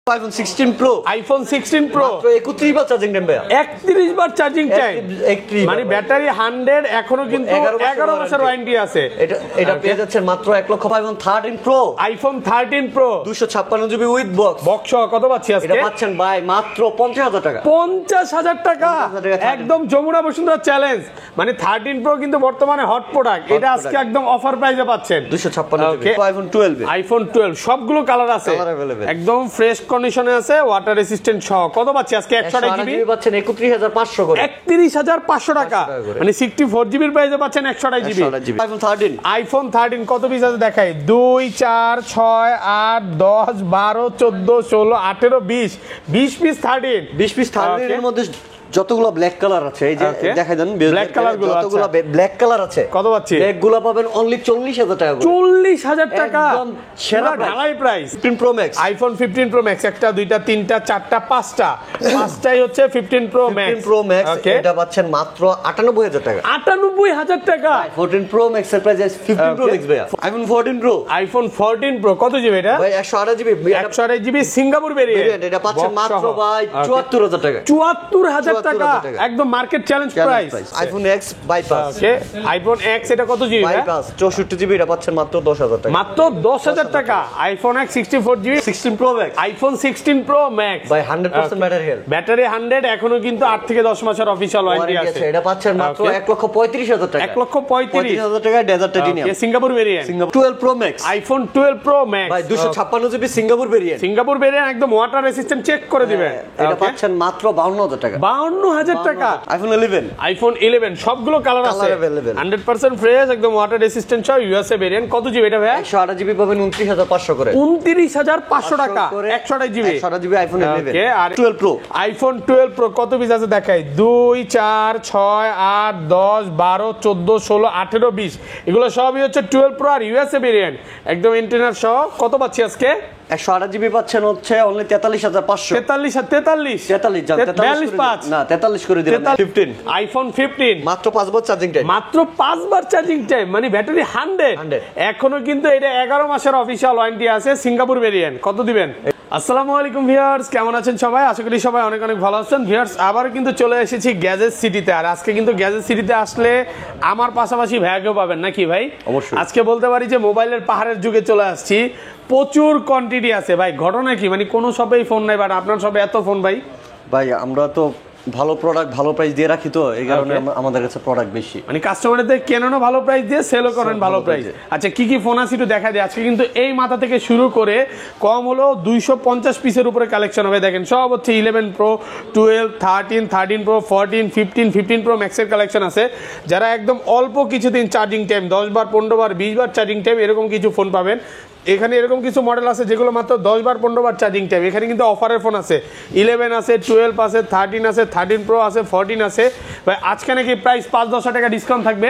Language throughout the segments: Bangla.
iPhone 16 Pro মাত্র 31 বার চার্জিং টাইম ভাই 31 বার চার্জিং টাইম মানে ব্যাটারি 100 এখনো কিন্তু 11 মাসের ওয়ারেন্টি আছে এটা পেয়ে যাচ্ছেন মাত্র 1 লক্ষ iPhone 13 Pro iPhone 13 Pro 256 GB with box কত পাচ্ছি আজকে এটা পাচ্ছেন ভাই মাত্র 50000 টাকা 50000 টাকা একদম যমুনা বসুন্ধরা চ্যালেঞ্জ মানে 13 Pro কিন্তু বর্তমানে হট প্রোডাক্ট এটা আজকে একদম অফার প্রাইসে পাচ্ছেন 256 জিবি iPhone 12 সবগুলো কালার আছে একদম ফ্রেশ কন্ডিশনে আছে ওয়াটার রেসিস্ট্যান্ট সহ কত পাচ্ছি আজকে 128 জিবি পাচ্ছেন 31500 করে 31500 টাকা মানে 64 জিবির প্রাইসে পাচ্ছেন 128 জিবি iPhone 13 কত পিস আছে দেখাই 2 4 6 8 10 12 14 16 18 20 পিস 13 এর মধ্যে যতগুলো ব্ল্যাক কালার আছে এই যে দেখা দেন ব্ল্যাক কালার গুলো যতগুলো ব্ল্যাক কালার আছে কত পাচ্ছি ব্ল্যাকগুলো পাবেন অনলি 40000 টাকা 40000 টাকা একদম সেরা ঢালাই price 15 Pro Max iPhone 15 Pro Max একটা দুইটা তিনটা চারটা পাঁচটাই হচ্ছে 15 Pro Max এটা পাচ্ছেন মাত্র 98000 টাকা 98000 টাকা 14 Pro Max এর প্রাইস 15 Pro Max ভাই iPhone 14 Pro কত জিবি এটা ভাই 128 জিবি 128 জিবি সিঙ্গাপুর ভেরিয়েন্ট এটা পাচ্ছেন মাত্র ভাই 74000 টাকা 74000 টাকা একদম market challenge price iPhone X bypass okay iPhone X এটা কত জিবি বাইপাস 64 জিবি এটা পাচ্ছেন মাত্র 10000 টাকা মাত্র 10000 টাকা iPhone X 64 GB 16 Pro Max iPhone 16 Pro Max ভাই 100% ব্যাটারি হেলথ ব্যাটারি 100 এখনো কিন্তু 8 থেকে 10 মাসের অফিশিয়াল ওয়ারেন্টি আছে এটা পাচ্ছেন মাত্র 1,35,000 টাকা 1,35,000 টাকা desert titanium Singapore variant 12 Pro Max iPhone 12 Pro Max ভাই 256 জিবি সিঙ্গাপুর ভেরিয়েন্ট একদম ওয়াটার রেসিস্ট্যান্ট চেক করে দিবেন এটা পাচ্ছেন মাত্র 52000 টাকা 52000 টাকা iPhone 11 সবগুলো কালার আছে 100% ফ্রেশ একদম ওয়াটার রেসিস্ট্যান্ট সহ ইউএসএ ভেরিয়েন্ট কত জিবি এটা ভাই 128 জিবি পাবেন 29500 করে 29500 টাকা 128 জিবি iPhone 11 ওকে আর 12 Pro iPhone 12 Pro কত পিস আছে দেখাই 2 4 6 8 10 12 14 16 18 20 এগুলো সবই হচ্ছে 12 Pro আর ইউএসএ ভেরিয়েন্ট একদম ইন্টারনেট সহ কত পাচ্ছি আজকে 128 জিবি পাচ্ছেন হচ্ছে অনলি 43500 43 করে দিলাম 15 iPhone 15 মাত্র 5 বার চার্জিং টাইম মানে ব্যাটারি 100 এখনো কিন্তু এটা 11 মাসের অফিশিয়াল ওয়ারেন্টি আছে সিঙ্গাপুর ভেরিয়েন্ট কত দিবেন আসসালামু আলাইকুম ভিউয়ার্স কেমন আছেন সবাই আশা করি সবাই অনেক অনেক ভালো আছেন ভিউয়ার্স আবার কিন্তু চলে এসেছি গ্যাজেট সিটিতে আর আজকে কিন্তু গ্যাজেট সিটিতে আসলে আমার পাশাপাশি ভাইয়াকেও পাবেন নাকি ভাই অবশ্যই আজকে বলতে পারি যে মোবাইলের পাহাড়ের যুগে চলে আসছি প্রচুর কোয়ান্টিটি আছে ভাই ঘটনা কি মানে কোনো শপেই ফোন নাই বাট আপনার শপে এত ফোন ভাই আমরা তো ভালো প্রোডাক্ট ভালো প্রাইস দিয়ে রাখি তো এই কারণে আমাদের কাছে প্রোডাক্ট বেশি মানে কাস্টমারদের কেনও ভালো প্রাইস দিয়ে সেলও করেন ভালো প্রাইস আচ্ছা কি কি ফোন আছে একটু দেখা যায় আজকে কিন্তু এই মাথা থেকে শুরু করে কম হলো 250 পিসের উপরে কালেকশন হবে দেখেন সব হচ্ছে 11 Pro 12 13 Pro 14 15 Pro Max এর কালেকশন আছে যারা একদম অল্প কিছুদিন চার্জিং টাইম 10 বার 15 বার 20 বার চার্জিং টাইম এরকম কিছু ফোন পাবেন এখানে এরকম কিছু মডেল আছে যেগুলো মাত্র 10 বার 15 বার চার্জিং টাইম এখানে কিন্তু অফারের ফোন আছে 11 আছে 12 আছে 13 আছে 13 Pro আছে 14 আছে ভাই আজকে নাকি প্রাইস 5-10 টাকা ডিসকাউন্ট থাকবে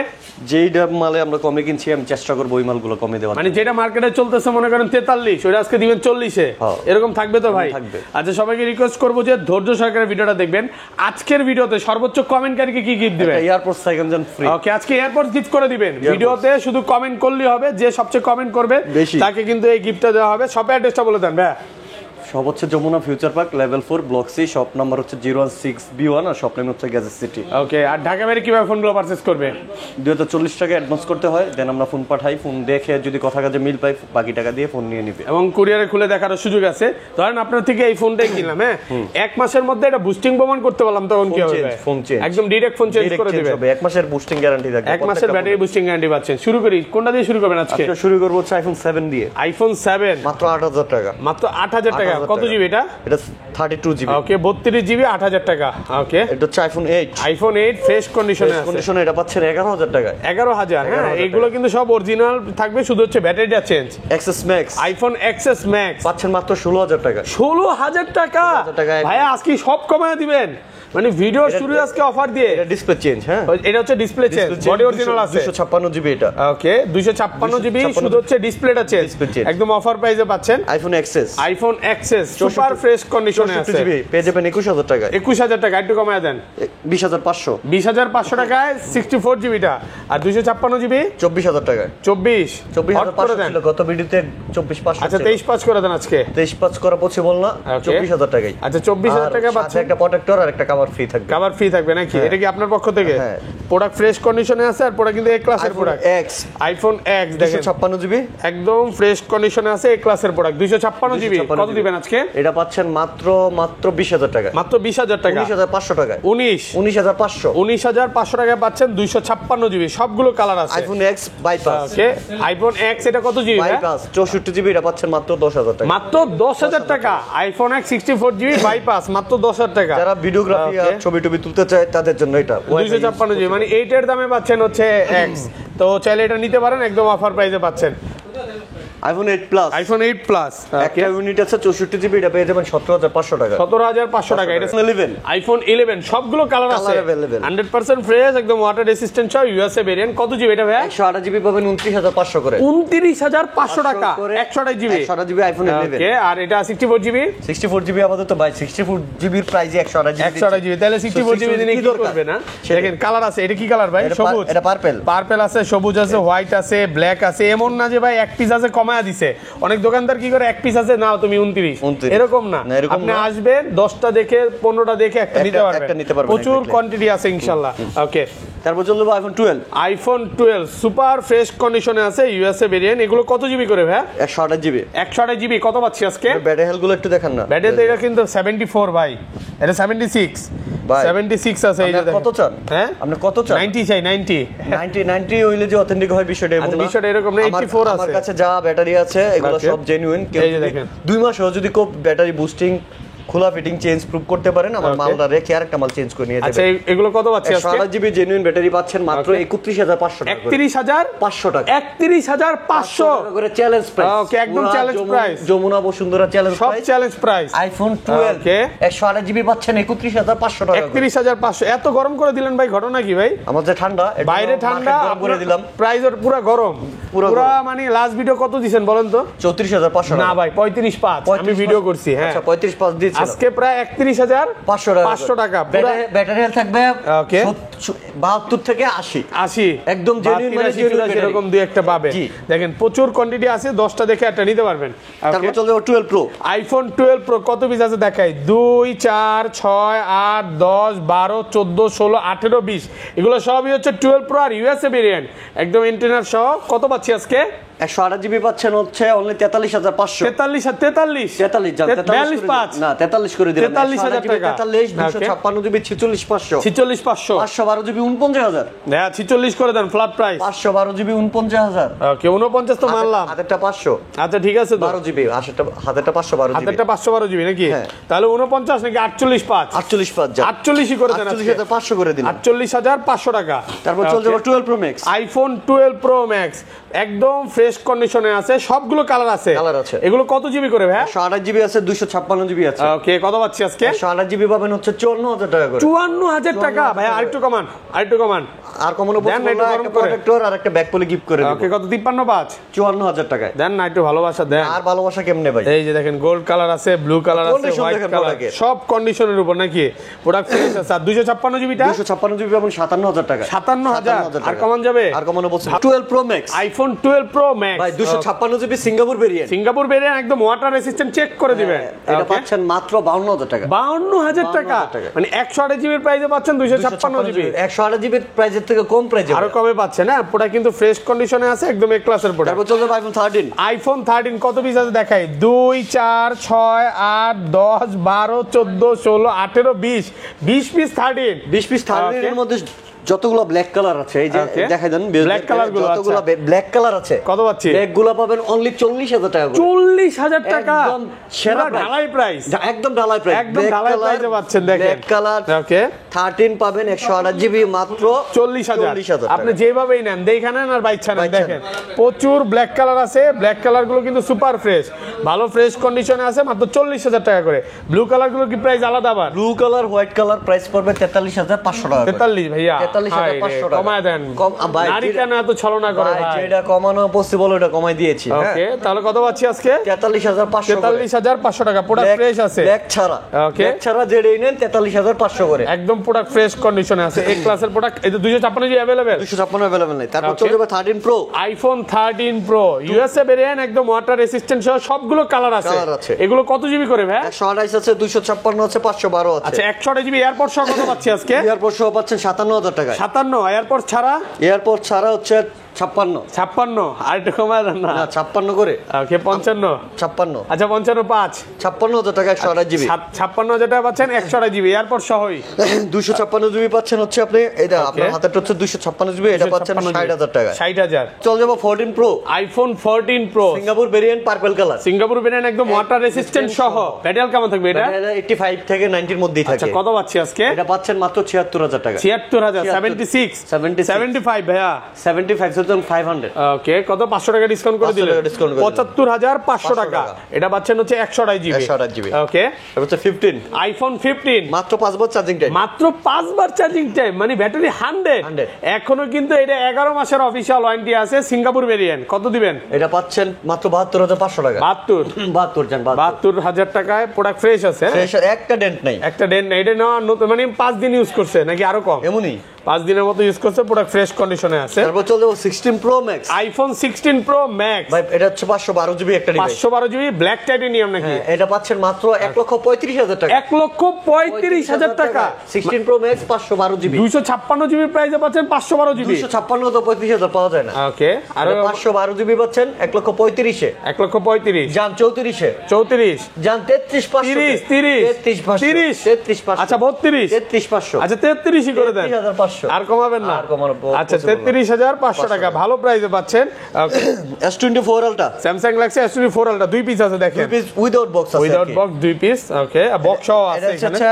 যেইটা মালে আমরা কমে কিনছি আমি চেষ্টা করব ওই মালগুলো কমে দেওয়ার মানে যেটা মার্কেটে চলতেছে মনে করেন 43 ওটা আজকে দিবেন 40 এ এরকম থাকবে তো ভাই আচ্ছা সবাইকে রিকোয়েস্ট করব যে ধৈর্য সহকারে ভিডিওটা দেখবেন আজকের ভিডিওতে সর্বোচ্চ কমেন্টকারীকে কি গিফট দিবেন AirPods second gen free okay আজকে এয়ারপোর্ট গিফট করে দিবেন ভিডিওতে শুধু কমেন্ট করলেই হবে যে সবচেয়ে কমেন্ট করবে তাকে কিন্তু এই গিফটটা দেওয়া হবে শপের অ্যাড্রেসটা বলে দেন ভাই সব হচ্ছে Jamuna Future Park level 4 block C shop number হচ্ছে 016B1 আর শপ নেম হচ্ছে গ্যাজেট সিটি ওকে আর ঢাকা বাইরে কিভাবে ফোনগুলো পারচেজ করবে 240 টাকা অ্যাডভান্স করতে হয় দেন আমরা ফোন পাঠাই ফোন দেখে যদি কথা কাজে মিল পাই বাকি টাকা দিয়ে ফোন নিয়ে নিবে এবং কুরিয়ারে খুলে দেখার সুযোগ আছে ধরেন আপনার থেকে এই ফোনটাই কিনলাম হ্যাঁ এক মাসের মধ্যে এটা বুস্টিং প্রমাণ করতে বললাম তখন কি হবে ফোন চেঞ্জ একদম ডাইরেক্ট ফোন চেঞ্জ করে দিবেন এক মাসের বুস্টিং গ্যারান্টি থাকবে এক মাসের ব্যাটারি বুস্টিং গ্যারান্টি পাচ্ছেন শুরু করি কোনটা দিয়ে শুরু করবেন আজকে শুরু করব হচ্ছে iPhone 7 দিয়ে iPhone 7 মাত্র 8000 টাকা মাত্র 8000 টাকা কত জিবি এটা 32 জিবি ওকে 32 জিবি 8000 টাকা ওকে এটা হচ্ছে iPhone 8 ফ্রেশ কন্ডিশনে এটা পাচ্ছেন 11000 টাকা 11000 হ্যাঁ এগুলো কিন্তু সব অরিজিনাল থাকবে শুধু হচ্ছে ব্যাটারিটা change XS Max iPhone XS Max পাচ্ছেন মাত্র 16000 টাকা 16000 টাকা ভাই আজকে সব কমায় দিবেন মানে ভিডিও শুরু আজকে অফার দিয়ে এটা ডিসপ্লে চেঞ্জ হ্যাঁ এটা হচ্ছে ডিসপ্লে চেঞ্জ বডি অরিজিনাল আছে 256 জিবি এটা ওকে 256 জিবি শুধু হচ্ছে ডিসপ্লেটা চেঞ্জ একদম অফার প্রাইসে পাচ্ছেন iPhone এক্সেস সুপার ফ্রেশ কন্ডিশনে 64 আছে জিবি পেয়ে যাবেন 21000 টাকায়। 21000 টাকা, একটু কমায় দেন। 20500 20500 টাকায় 64 জিবিটা, আর 256 জিবি 24000 টাকায়। 24500 ছিল গত ভিডিওতে 24500। আচ্ছা 235 করে দেন আজকে। 235 করা পসিবল না, 24000 টাকাই। আচ্ছা 24000 টাকা পাচ্ছেন। একটা প্রোটেক্টর আর একটা কভার ফ্রি থাকবে। কভার ফ্রি থাকবে নাকি? এটা কি আপনার পক্ষ থেকে? হ্যাঁ। প্রোডাক্ট ফ্রেশ কন্ডিশনে আছে, আর প্রোডাক্ট কিন্তু এ ক্লাসের প্রোডাক্ট। এক্স আইফোন এক্স দেখেন 256 জিবি একদম ফ্রেশ কন্ডিশনে আছে, এ ক্লাসের প্রোডাক্ট 256 জিবি। কত দিবেন আজকে? এটা পাচ্ছেন মাত্র 20000 টাকা। মাত্র 20000 টাকা। 19500 টাকায়। 19500 টাকায় পাচ্ছেন 256 জিবি, সবগুলো কালার আছে। IPhone X bypass. Okay, iPhone X এটা কত জিবি? বাইপাস 64 জিবি, এটা পাচ্ছেন মাত্র 10000 টাকা। মাত্র 10000 টাকা। আইফোন এক্স 64 জিবি বাইপাস মাত্র 10000 টাকা। যারা ভিডিওগ্রাফি আর ছবি টবি তুলতে চায় তাদের জন্য এটা 256 জিবি, মানে 8 এর দামে পাচ্ছেন হচ্ছে এক্স। তো চাইলে এটা নিতে পারেন, একদম অফার প্রাইসে পাচ্ছেন। IPhone 8 plus. আইফোন 8 প্লাস একটা ইউনিট আছে 64 জিবি, এটা পেয়ে যাবেন 17500 টাকা। 17500 টাকা। এটা 11 আইফোন 11 সবগুলো কালার আছে, available। 100% ফ্রেশ, একদম ওয়াটার রেসিস্ট্যান্ট সহ ইউএসএ ভেরিয়েন্ট। কত জিবি এটা ভাই? 128 জিবি পাবেন 29500 করে। 29500 টাকা 128 জিবি। 128 GB iPhone 11। ওকে, আর এটা 64 জিবি। 64 জিবি আপাতত ভাই 64 জিবির প্রাইসে 128 জিবি। 128 জিবি, তাহলে 64 জিবি দিনে কি করবে না? দেখেন কালার আছে। এটা কি কালার ভাই? সবুজ। এটা পার্পল। পার্পল আছে, সবুজ আছে, হোয়াইট আছে, ব্ল্যাক আছে। এমন না যে ভাই এক পিস আছে কমায়া দিছে। অনেক দোকানদার কি করে, এক পিস আছে নাও তুমি 29, এরকম না। আপনি আসবেন 10টা দেখে 15টা দেখে একটা নিতে পারবেন। প্রচুর কোয়ান্টিটি আছে ইনশাআল্লাহ। ওকে, তারপর চলে যাবো আইফোন 12। আইফোন 12 সুপার ফ্রেশ কন্ডিশনে আছে, ইউএসএ ভেরিয়েন্ট। এগুলো কত জিবি করে ভাই? 128 জিবি। 128 জিবি। কত পাচ্ছি আজকে? ব্যাটারি হেলথ গুলো একটু দেখেন না। ব্যাটারিতে এটা কিন্তু 74 ভাই, এটা 76 ভাই 76 আছে। এই যে আপনি কত চান? হ্যাঁ আপনি কত চান? 90 চাই। 90 হইলে যে অথেন্টিক হয় বিষয়টা এমন না। বিষয়টা এরকম না। 84 আছে আমার কাছে যা ব্যাটারি আছে এগুলো সব জেনুইন। এই যে দেখেন 2 মাসও যদি কোপ ব্যাটারি বুস্টিং খোলা ফিটিং চেঞ্জ প্রুফ করতে পারেন, আমার মালটা রেখে আরেকটা মাল চেঞ্জ করে নিয়ে যাবেন। আচ্ছা এগুলো কত পাচ্ছি আজকে? 128 জিবি জেনুইন ব্যাটারি পাচ্ছেন মাত্র 31500 টাকা। 31500 টাকা। 31500 করে চ্যালেঞ্জ প্রাইস। ওকে, একদম challenge price. Jamuna Bashundhara challenge সব price. Challenge price. IPhone 12 okay 128 GB পাচ্ছেন 31500 টাকা। 31500। এত গরম করে দিলেন ভাই, ঘটনা কি ভাই? আমাদের ঠান্ডা, বাইরে ঠান্ডা, গরম করে দিলাম। প্রাইস ওর পুরো গরম। পুরো মানে লাস্ট ভিডিও কত দিবেন বলেন তো? 34500 না ভাই 355 আমি ভিডিও করছি। হ্যাঁ আচ্ছা 355 দিয়েছি আজকে প্রায় 31500 টাকা। ব্যাটারি হেলথ থাকবে ওকে 72 থেকে 80 একদম জেনুইন, মানে জেনুইন এরকম দুই একটা পাবেন। দেখেন প্রচুর কোয়ান্টিটি আছে, 10টা দেখে একটা নিতে পারবেন। তারপর চলে যাবো 12 প্রো। আইফোন 12 প্রো কত পিস আছে দেখাই। 2 4 6 8 10 12 14 16 18 20 এগুলো সবই হচ্ছে 12 প্রো আর ইউএসএ ভেরিয়েন্ট, একদম ইন্টারনেট সহ। কত পাচ্ছি আজকে? 128 জিবি পাচ্ছেন হচ্ছে অনলি 43500। 43 না 43 করে দিলাম। 43000 টাকা। 43 256 জিবি 46500। 46500 512 জিবি 49000। হ্যাঁ 46 করে দেন ফ্ল্যাট প্রাইস। 512 জিবি 49000। ওকে 49 তো মানলাম। হাতেরটা 500। আচ্ছা ঠিক আছে তো 12 জিবি হাতেরটা 512 জিবি। হাতেরটা 512 জিবি নাকি? তাহলে 49 নাকি 48.5? 48.5 যা 48 করে দেন। 48500 করে দিন। 48500 টাকা। তারপর চলে যাব 12 pro Max. IPhone 12 pro max একদম ফ্রেশ কন্ডিশনে আছে, সবগুলো কালার আছে। এগুলো কত জিবি করে ভাই? 128 জিবি আছে, 256 জিবি আছে। ওকে কত পাচ্ছি আজকে? 128 জিবি পাবেন হচ্ছে 54000 টাকা করে। 54000 টাকা ভাই, আরেকটু কমান। আর কমানো বলবো না, একটা প্রোটেক্টর আর একটা ব্যাক পলি গিফট করে দেব। ওকে কত? 53.5 54000 টাকায় দেন না, একটু ভালোবাসা দেন। আর ভালোবাসা কেমনে ভাই? এই যে দেখেন গোল্ড কালার আছে, ব্লু কালার আছে, হোয়াইট কালার, সব কন্ডিশনের উপর নাকি প্রোডাক্ট ফ্রেশ আছে। আর 256 জিবিটা 256 জিবি পাবেন 57000 টাকা। 57000 আর কমান যাবে? আর কমানো বলবো 12 pro Max. IPhone 12 pro max ভাই 256 GB Singapore variant. Singapore variant একদম ওয়াটার রেসিস্ট্যান্ট, চেক করে দিবেন। এটা পাচ্ছেন মাত্র 52000 টাকা। 52000 টাকা, মানে 128 জিবির প্রাইসে পাচ্ছেন 256 জিবি। 128 জিবির প্রাইসের থেকে কম প্রাইসে আরো কমে পাচ্ছেন। হ্যাঁ পুরো কিন্তু ফ্রেশ কন্ডিশনে আছে, একদম এ ক্লাসের প্রোডাক্ট। তারপর চলে আইফোন 13। আইফোন 13 কত পিস আছে দেখাই। 2 4 6 8 10 12 14 16 18 20 20 পিস 13। 20 পিস 13 এর মধ্যে যতগুলো ব্ল্যাক কালার আছে, এই যে দেখাই দেন ব্ল্যাক কালার গুলো, যতগুলো ব্ল্যাক কালার আছে কত পাচ্ছি? ব্ল্যাক গুলো পাবেন অনলি 40000 টাকা করে। 40000 টাকা একদম সেরা ঢালাই প্রাইস। একদম ঢালাই প্রাইস, একদম ঢালাই প্রাইসে পাচ্ছেন। দেখেন ব্ল্যাক কালার। ওকে 13 পাবেন 128 জিবি মাত্র 40000। আপনি যেভাবেই নেন দেখে নেন আর বাইচ্ছা নেন। দেখেন প্রচুর ব্ল্যাক কালার আছে, ব্ল্যাক কালার গুলো কিন্তু সুপার ফ্রেশ, ভালো ফ্রেশ কন্ডিশনে আছে, মাত্র 40000 টাকা করে। ব্লু কালার গুলো কি প্রাইস আলাদা? আবার blue colour white colour price পড়বে 43500 টাকা। 43 ভাইয়া 48500 টাকা কমায় দেন ভাই নারী কেন এত ছলনা করে ভাই ভাই যেটা কমানো পসিবল ওটা কমাই দিয়েছি ওকে তাহলে কত পাচ্ছি আজকে 43500 43500 টাকা প্রোডাক্ট ফ্রেশ আছে ব্ল্যাক ছাড়া ওকে ব্ল্যাক ছাড়া যেটাই নেন 43500 করে একদম প্রোডাক্ট ফ্রেশ কন্ডিশনে আছে এই ক্লাসের প্রোডাক্ট এই 256 জি अवेलेबल 256 अवेलेबल নাই তারপর Okay. চলে যাবে 13 pro iPhone 13 pro USA variant একদম ওয়াটার রেসিস্ট্যান্ট সহ সবগুলো কালার আছে কালার আছে। এগুলো কত জিবি করে ভাই 128 আছে 256 আছে 512 আছে আচ্ছা 128 জিবি এয়ারপড সহ কত পাচ্ছি আজকে এয়ারপোর্ট সহ পাচ্ছেন 57000 টাকা 57 এয়ারপড ছাড়া এয়ারপোর্ট ছাড়া হচ্ছে 56 56 আর একটু কমায় দেন না না 56 করে ওকে 55 56 আচ্ছা 55 5 56000 টাকা 128 জিবি 56000 টাকা পাচ্ছেন 128 জিবি এয়ারপড সহই 256 জিবি পাচ্ছেন হচ্ছে আপনি এটা আপনার হাতেরটা হচ্ছে 256 জিবি এটা পাচ্ছেন 60000 টাকা 60000 চল যাব 14 pro iPhone 14 pro Singapore variant purple colour Singapore variant একদম ওয়াটার রেসিস্ট্যান্ট সহ ব্যাটারি কেমন থাকবে এটা 85 থেকে 90 এর মধ্যেই আচ্ছা থাকে কত পাচ্ছি আজকে এটা পাচ্ছেন মাত্র 76000 টাকা 76000 76 75 ভাইয়া 75500 ওকে কত 500 টাকা ডিসকাউন্ট করে 500 দিলেন টাকা discount করে দিলাম। 75500 টাকা এটা পাচ্ছেন হচ্ছে 128 জিবি 128 জিবি ওকে এটা হচ্ছে 15 আইফোন 15 মাত্র 5 বার চার্জিং টাইম মাত্র 5 বার চার্জিং টাইম মানে ব্যাটারি 100 এখনো কিন্তু এটা 11 মাসের অফিশিয়াল ওয়ারেন্টি আছে সিঙ্গাপুর ভেরিয়েন্ট কত দিবেন এটা পাচ্ছেন মাত্র 72500 টাকা 72 72 জান 72000 টাকায় প্রোডাক্ট ফ্রেশ আছে ফ্রেশ একটা ডেন্ট নাই একটা ডেন এটা নেওয়া নতুন মানে 5 দিন ইউজ করছে নাকি আরো কম এমনই 5 দিনের মতো ইউজ করছে প্রোডাক্ট ফ্রেশ কন্ডিশনে আছে তারপর চলে যাবো 16 Pro Max iPhone 16 Pro max ভাই এটা হচ্ছে 512 জিবি একটা ডিভাইস 512 জিবি ব্ল্যাক টাইটেনিয়াম নাকি এটা পাচ্ছেন মাত্র 1,35,000 টাকা 1,35,000 টাকা 16 প্রো ম্যাক্স 512 জিবি 256 জিবি প্রাইসে পাচ্ছেন 512 জিবি 256 তো 35,000 পাওয়া যায় না ওকে আর আর 512 জিবি পাচ্ছেন 1,35,000 1,35,000 জান 34 34 জান 33,500 30 33,500 আচ্ছা 32 33,500 আচ্ছা 33 ই করে দেন 33,500 আর কমাবেন না আর কমানো আচ্ছা 33500 টাকা ভালো প্রাইসে পাচ্ছেন S24 ultra Samsung Galaxy S24 ultra দুই পিস আছে দেখেন উইদাউট বক্স আছে উইদাউট বক্স দুই পিস ওকে বক্স সহ আছে এটা এখানে হচ্ছে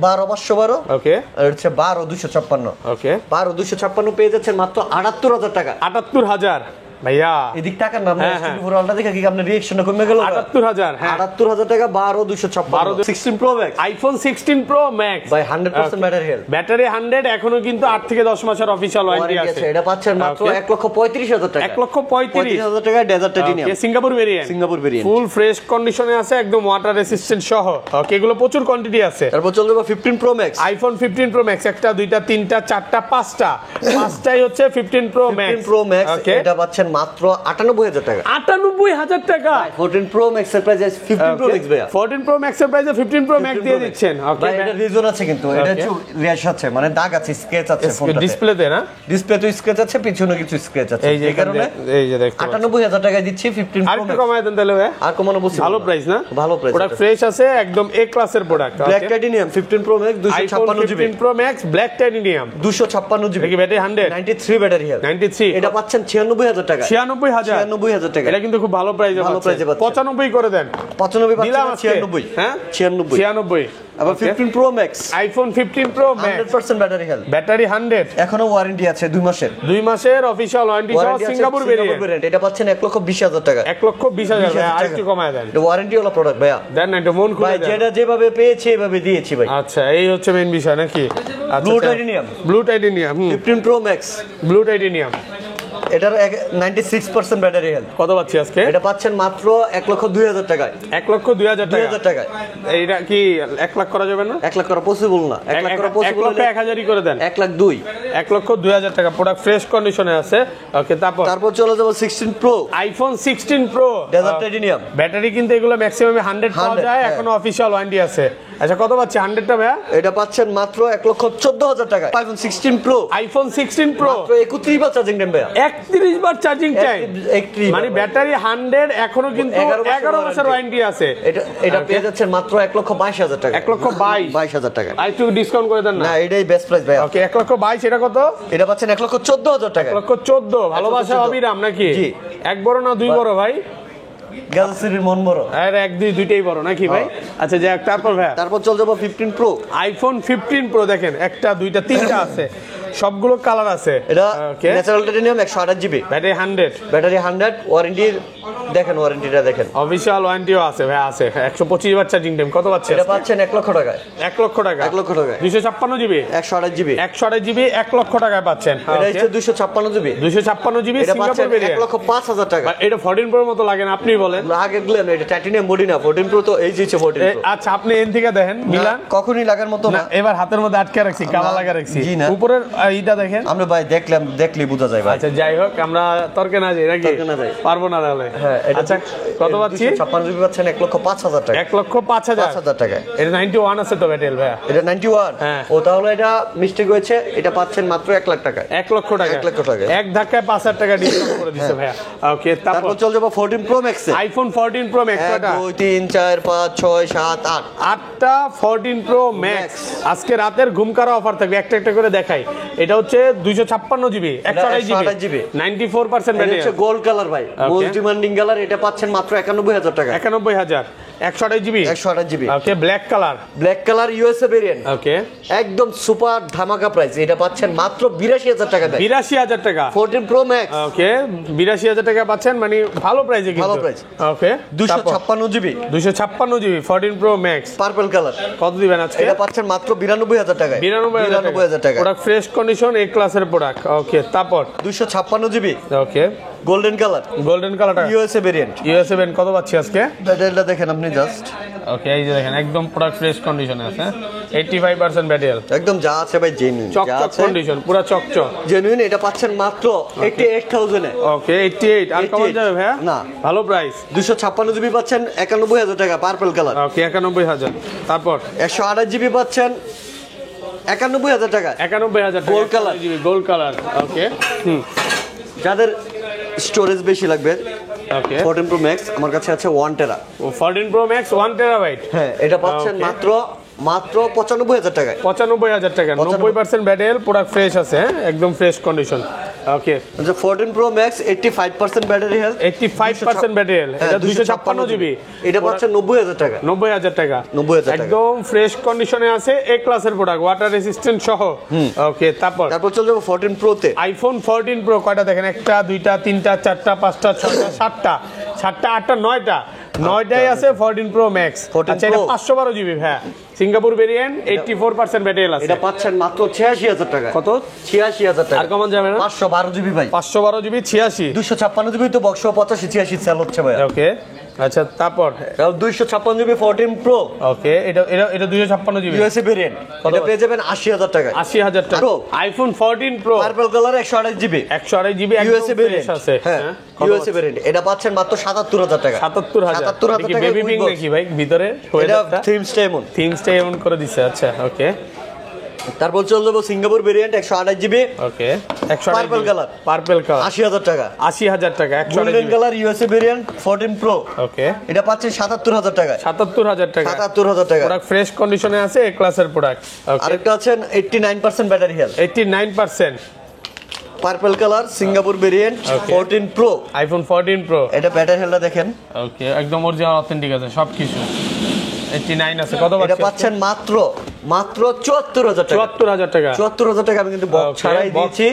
12,512 ওকে আর হচ্ছে 12,256 ওকে 12,256 পেয়ে যাচ্ছেন মাত্র 78,000 টাকা 78000 ভাইয়া এদিক টাকার নাম হ্যাঁ, S24 আলট্রা দেখে কি আপনার রিঅ্যাকশনটা কমে গেল 78000 হ্যাঁ 78,000 টাকা 12,256 16 Pro Max iPhone 16 Pro Max by 100% battery health battery 100 এখনো কিন্তু 8 থেকে 10 মাসের অফিশিয়াল ওয়ারেন্টি আছে এটা পাচ্ছেন মাত্র Okay. 1,35,000 টাকা 1,35,000 টাকা dessert titanium Singapore variant Singapore variant full fresh কন্ডিশনে আছে একদম ওয়াটার রেসিস্ট্যান্ট সহ ওকে এগুলো প্রচুর কোয়ান্টিটি আছে তারপর চলে যাবো 15 pro Max iPhone 15 pro max একটা দুইটা তিনটা চারটা পাঁচটাই হচ্ছে 15 প্রো ম্যাক্স 15 প্রো ম্যাক্স ওকে এটা পাচ্ছেন মাত্র 98,000 টাকা 98000 টাকা 14 প্রো ম্যাক্স এর প্রাইস 15 প্রো ম্যাক্স ভাইয়া 14 প্রো ম্যাক্স এর প্রাইসে 15 প্রো ম্যাক্স দিয়ে দিচ্ছেন ওকে ভাই এটা রিজন আছে কিন্তু এটা একটু র্যাশ আছে মানে দাগ আছে স্কেচ আছে ফোনটাতে ডিসপ্লেতে না ডিসপ্লে তো স্কেচ আছে পিছনে কিছু স্কেচ আছে এই যে এই কারণে এই যে দেখতে 98,000 টাকা দিচ্ছি 15 আর প্রো একটু ম্যাক্স কমায় দেন তাহলে ভাই আর কমানো বসে ভালো প্রাইস না ভালো প্রাইস প্রোডাক্ট ফ্রেশ আছে একদম এ ক্লাসের product black titanium 15 pro max 256 GB 15 pro max black titanium 256 GB দেখি ব্যাটারি 100 93 ব্যাটারি হেলথ 93 এটা পাচ্ছেন 96,000 টাকা 96000 96,000 টাকা এটা কিন্তু খুব ভালো প্রাইসে ভালো price এ পাচ্ছেন। 95 করে দেন 95 দিলাম পাচ্ছেন আজকে। 96 হ্যাঁ 96 96 আবার 15 pro Max iPhone 15 pro max 100% battery health battery 100 এখনো ওয়ারেন্টি আছে 2 মাসের 2 মাসের অফিশিয়াল ওয়ারেন্টি সহ ওয়ারেন্টি আছে সিঙ্গাপুর ভেরিয়েন্ট এটা পাচ্ছেন 1,20,000 টাকা 1,20,000 ভাই আর একটু কমায় দেন এটা ওয়ারেন্টি ওয়ালা প্রোডাক্ট ভাইয়া দেন না একটু মন খুলে ভাই দেন যেটা যেভাবে পেয়েছি এভাবে দিয়েছি ভাই আচ্ছা এই হচ্ছে মেইন বিষয় নাকি blue titanium blue titanium 15 pro max blue titanium এটার 96% ব্যাটারি হেলথ কত পাচ্ছি আজকে এটা পাচ্ছেন মাত্র 1,02,000 টাকায় 1,02,000 টাকা 2,000 টাকায় এইটা কি 1 লাখ করা যাবে না 1 লাখ করা পসিবল না 1 লাখ করা পসিবল 1,01,000 করে দেন 1,02,000 1,02,000 টাকা প্রোডাক্ট ফ্রেশ কন্ডিশনে আছে ওকে তারপর চলে যাব 16 pro iPhone 16 pro dessert titanium battery কিন্তু এগুলো ম্যাক্সিমাম 100 পাওয়া 100, যায় হ্যাঁ। এখনো অফিশিয়াল ওয়ারেন্টি আছে আচ্ছা কত পাচ্ছি 100টা ভাইয়া এটা পাচ্ছেন মাত্র 1,14,000 টাকা আইফোন 16 প্রো আইফোন 16 প্রো মাত্র 31 বার চার্জিং টাইম ভাইয়া 31 বার চার্জিং টাইম 31 মানে ব্যাটারি 100 এখনো কিন্তু 11 মাসের ওয়ারেন্টি আছে এটা পেয়ে যাচ্ছেন মাত্র 1,22,000 টাকা 1,22,000 টাকা আর একটু ডিসকাউন্ট করে দেন না না এটাই বেস্ট প্রাইস ভাইয়া ওকে 1,22,000 এটা কত এটা পাচ্ছেন 1,14,000 টাকা 1,14,000 ভালোবাসা 1,14,000 অবিরাম নাকি জি। এক বড় না দুই বড় ভাই গ্যালাক্সির মন বড় আর এক দুই দুইটাই বড় নাকি ভাই আচ্ছা যাক তারপর ভাই তারপর চলে যাব 15 প্রো আইফোন 15 প্রো দেখেন একটা দুইটা তিনটা আছে সবগুলো কালার আছে। এটা okay, natural titanium 128 GB, battery 100, battery 100, warranty দেখেন, ওয়ারেন্টিটা দেখেন, অফিশিয়াল ওয়ারেন্টিও আছে ভাই, আছে 125 বার চার্জিং টাইম। কত পাচ্ছেন? এটা পাচ্ছেন 1 লক্ষ টাকায়। 1 লক্ষ টাকা, 1 লক্ষ টাকায় 256 জিবি, 128 জিবি, 128 জিবি 1 লক্ষ টাকায় পাচ্ছেন। এটা হচ্ছে 256 জিবি, 256 জিবি এটা পাচ্ছেন সিঙ্গাপুর 1 ভেরিয়েন্ট। লক্ষ 5,000 টাকা। এটা 14 প্রোর মতো লাগে না, আপনি বলেন। লাগে গলেন, এটা টাইটানিয়াম বডি না, 14 প্রো তো এই যে 14 প্রো। আচ্ছা, আপনি এন থেকে দেখেন মিলান, কখনই লাগার মতো না না। এবার হাতের মধ্যে আটকে রাখছি, কাবা লাগা রাখছি, জি না। উপরের এইটা দেখেন। আমরা ভাই দেখলেই বোঝা যায় ভাই। আচ্ছা যাই হোক, আমরা তর্কে না যাই নাকি? তর্কে না যাই। পারবো না তাহলে। হ্যাঁ, আচ্ছা কত পাচ্ছি? 256 জিবি পাচ্ছেন 1 লক্ষ 5,000 টাকা। 1 লক্ষ 5,000 5,000 টাকায়। এটা 91 আছে তো ব্যাটেল ভাই? এটা 91। হ্যাঁ। ও তাহলে এটা মিস্টেক হয়েছে, এটা পাচ্ছেন মাত্র 1 লাখ টাকায়। 1 লক্ষ টাকা, 1 লক্ষ টাকা। এক ধাক্কায় 5,000 টাকা ডিসকাউন্ট করে দিছে ভাইয়া। ওকে, তারপর তারপর চলে যাবো 14 প্রো ম্যাক্স এ। আইফোন 14 প্রো ম্যাক্স 1 কয়টা? 2 3 4 5 6 7 8 8টা 14 প্রো ম্যাক্স। আজকে রাতের ঘুমকারা অফার থাকবে, একটা একটা করে দেখাই। এটা হচ্ছে 256 জিবি, 128 জিবি, 94% এটা ব্যাটারি, হচ্ছে গোল্ড কালার ভাই, মোস্ট ডিমান্ডিং কালার। এটা পাচ্ছেন মাত্র 91,000 টাকা। 91,000, 128 GB, 128 GB. Okay, black colour, black colour USA variant, okay, একদম সুপার ধামাকা প্রাইস। এটা পাচ্ছেন মাত্র 82,000 টাকা দেয়। 82,000 টাকা, 14 প্রো ম্যাক্স, ওকে, 82,000 টাকা পাচ্ছেন, মানে ভালো প্রাইসে কিন্তু। ভালো price। ওকে, 256 GB, 256 GB 14 pro max. Purple colour. কত দিবেন আজকে? এটা পাচ্ছেন মাত্র 92,000 টাকায়। 92,000 টাকা, প্রোডাক্ট ফ্রেশ কন্ডিশন, এ ক্লাসের প্রোডাক্ট। ওকে, তারপর 256 জিবি, ওকে, গোল্ডেন কালার, গোল্ডেন কালারটা ইউএসএ ভেরিয়েন্ট। ইউএসএ ব্যান্ড কত পাচ্ছি আজকে? ব্যাটারিটা দেখেন আপনি জাস্ট, ওকে, এই যে দেখেন একদম প্রোডাক্ট ফ্রেশ কন্ডিশনে আছে, 85% ব্যাটারি, একদম যা আছে ভাই জেনুইন, যা চকচক আছে কন্ডিশন, পুরো চকচক জেনুইন। এটা পাচ্ছেন মাত্র 88,000 এ। ওকে, 88 আর কমন 88 যাবে ভাইয়া? না, ভালো প্রাইস। 256 জিবি পাচ্ছেন 91,000 টাকা, পার্পল কালার। ওকে, 91,000। তারপর 128 জিবি পাচ্ছেন 91,000 টাকা। 91,000 Gold color। GB gold colour. Okay, যাদের স্টোরেজ বেশি লাগবে, ওকে, 14 প্রো ম্যাক্স আমার কাছে আছে 1 টেরা। 14 প্রো ম্যাক্স 1 টেরাবাইট, হ্যাঁ, এটা পাচ্ছেন Okay. মাত্র 95,000 টাকায়। 95,000 টাকা, 90% ব্যাটারি, প্রোডাক্ট ফ্রেশ আছে, হ্যাঁ একদম ফ্রেশ কন্ডিশন। ওকে, আচ্ছা 14 pro max 85% battery health, 85% battery, এটা 256 জিবি, এটা পাচ্ছেন 90,000 টাকা। 90,000 টাকা, 90,000 টাকা। একদম ফ্রেশ কন্ডিশনে আছে, এ ক্লাসের প্রোডাক্ট, ওয়াটার রেসিস্ট্যান্ট সহ। ওকে, তারপর চলে যাবো 14 প্রো তে। আইফোন 14 প্রো কয়টা দেখেন? 1টা 2টা 3টা 4টা 5টা 6টা 7টা 7টা 8টা 9টা 9টাই আছে 14 প্রো ম্যাক্স। 14 আচ্ছা, এটা Pro 512 জিবি, হ্যাঁ সিঙ্গাপুর ভেরিয়েন্ট, 84% ব্যাটারি আছে। এটা পাচ্ছেন মাত্র 86,000 টাকা। কত? 86,000 টাকা। আর কমন যাবে না? 512 জিবি ভাই, 512 জিবি 86। 256 জিবি তো বক্স 85 86 সেল হচ্ছে ভাই। ওকে, আচ্ছা তারপর 256 জিবি 14 প্রো, ওকে, এটা এটা এটা 256 জিবি, ইউএসএ ভেরিয়েন্ট, এটা পেয়ে যাবেন 80,000 টাকা। 80,000 টাকা। Pro। IPhone 14 pro purple colour 128 GB, 128 GB USA variant আছে, হ্যাঁ ইউএসএ ভেরিয়েন্ট। এটা পাচ্ছেন মাত্র 77,000 টাকা। 77,000 টাকা। বেবি পিঙ্ক নাকি ভাই ভিতরে? এটা থিমসটা এমন, থিমসটা এমন করে দিছে। আচ্ছা, ওকে, তারপর চলে যাবো Singapore variant 128 GB, okay, purple colour, purple colour 80,000 টাকা। 80,000 টাকা, 128 golden GB, colour USA variant 14 pro, okay, এটা পাচ্ছেন 77,000 টাকা। 77,000 টাকা, 77,000 টাকা। প্রোডাক্ট ফ্রেশ কন্ডিশনে আছে, এ ক্লাসের প্রোডাক্ট। ওকে, আরেকটা আছেন 89% battery health, 89%, purple colour Singapore variant Okay. 14 pro, iPhone 14 pro, এটা ব্যাটারি হেলথটা দেখেন, ওকে, একদম অরিজিনাল অথেন্টিক আছে সবকিছু। 89 আছে, কত এটা পাচ্ছেন? পাচ্ছেন মাত্র 74,000 টাকা। 74,000 টাকা, 74,000 টাকা আমি কিন্তু বক্স Okay, ছাড়াই box। দিয়েছি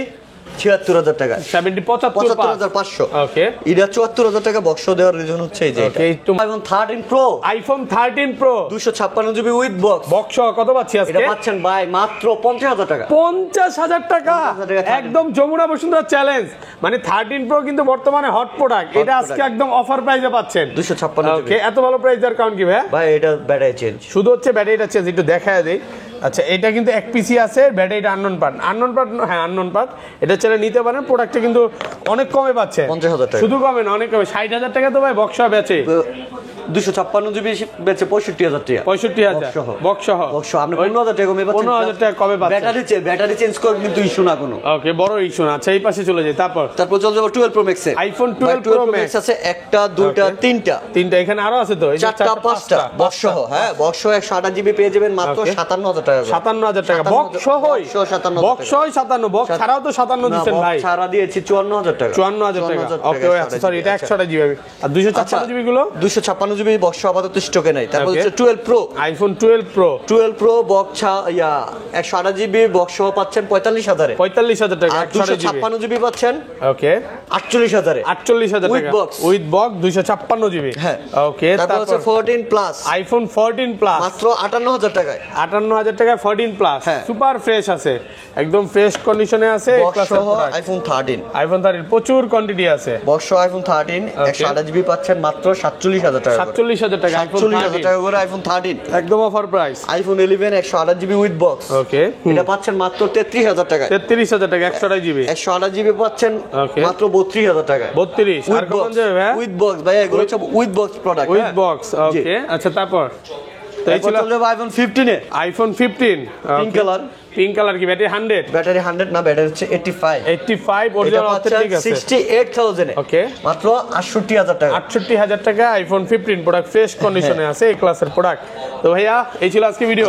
76,000 টাকা। 75,500। ওকে, ওকে, এটা 74,000 টাকা বক্স দেওয়ার রিজন হচ্ছে এই যে ওকে, একটু iPhone 13 pro, iPhone 13 pro 256 GB with box, box কত পাচ্ছি এটা আজকে? পাচ্ছেন ভাই মাত্র 50,000 টাকা। 50,000 টাকা, 50,000 টাকা। একদম যমুনা বসুন্ধরা চ্যালেঞ্জ। মানে 13 প্রো কিন্তু বর্তমানে হট প্রোডাক্ট, এটা আজকে product। একদম অফার প্রাইসে পাচ্ছেন। 256 ওকে, এত ভালো প্রাইস দেওয়ার কারণ কি ভাই? ভাই এটা ব্যাটারি চেঞ্জ, শুধু হচ্ছে ব্যাটারিটা চেঞ্জ, একটু দেখায় দেই। আচ্ছা, এটা কিন্তু এক পিসি আছে, ব্যাটারিটা আননোন পার্ট, হ্যাঁ আননোন পার্ট। এটা ছেড়ে নিতে পারেন, প্রোডাক্টটা কিন্তু অনেক কমে পাচ্ছে। 50,000 টাকা। শুধু কমে না, অনেক কমে। 60,000 টাকা তো ভাই বক্স বেচে, 256 জিবি বেচে 65,000 টাকা। 65,000 বক্স সহ। বক্স আপনি 15,000 টাকা কমে পাচ্ছেন। 15,000 টাকা কমে পাচ্ছেন। ব্যাটারি চেঞ্জ করে কিন্তু ইস্যু না কোনো। ওকে, বড় ইস্যু না। আচ্ছা, এই পাশে চলে যাই। তারপর চলে যাবো 12 প্রো ম্যাক্সে। আইফোন 12 প্রো ম্যাক্স আছে একটা, দুইটা, Okay. তিনটা, তিনটা, এখানে আরো আছে তো, এই যে চারটা, পাঁচটা বক্স সহ। হ্যাঁ, বক্স সহ 128 জিবি পেয়ে যাবেন মাত্র Okay. 57,000 টাকা। 57,000 টাকা বক্স সহ। 57,000 বক্স সহ 57, বক্স ছাড়াও তো 57 দিচ্ছেন ভাই। ছাড়া দিয়েছি 54,000 টাকা। 54,000 টাকা। ওকে, আচ্ছা সরি, এটা 128 জিবি। আর 256 জিবি গুলো 256 জিবি বক্স আপাতত স্টকে নাই। তারপর Okay. হচ্ছে 12 pro, iPhone 12 pro 12 pro box 128 GB box সহ পাচ্ছেন 45,000 এ। 45,000 টাকা আর 256 জিবি পাচ্ছেন ওকে 48,000 এ। 48,000 With টাকা box. উইথ বক্স 256 জিবি হ্যাঁ ওকে তারপর হচ্ছে 14 প্লাস আইফোন 14 প্লাস মাত্র 58,000 টাকায়। 58,000 টাকা 14 প্লাস হ্যাঁ। সুপার ফ্রেশ আছে, একদম ফ্রেশ কন্ডিশনে আছে। বক্স সহ আইফোন 13, আইফোন 13 প্রচুর কোয়ান্টিটি আছে। বক্স সহ আইফোন 13 128 জিবি পাচ্ছেন মাত্র 47,000 টাকা। 47,000 টাকা আইফোন 47,000 টাকা করে আইফোন 13। একদম offer price. IPhone 11 128 GB with box ওকে এটা পাচ্ছেন মাত্র 33,000 টাকায়। 33,000 টাকা 128 জিবি 128 জিবি পাচ্ছেন Okay. মাত্র 32,000 টাকায়। 32 আর উইথ কখন বক্স, যাবে ভাই? উইথ বক্স ভাই, এগুলো সব with box product. With box okay আচ্ছা তারপর তো এই তারপর ছিল চলে যাবো আইফোন 15 এ। IPhone 15 pink colour, pink colour কি ব্যাটারি 100 ব্যাটারি 100 না, ব্যাটারি হচ্ছে 85। 85 এটা অরিজিনাল পাচ্ছেন অথেন্টিক আছে 68,000 এ। ওকে মাত্র 68,000 টাকা। 68,000 টাকা আইফোন 15 প্রোডাক্ট ফ্রেশ কন্ডিশনে আছে, এই ক্লাসের প্রোডাক্ট। তো ভাইয়া এই ছিল আজকে ভিডিও।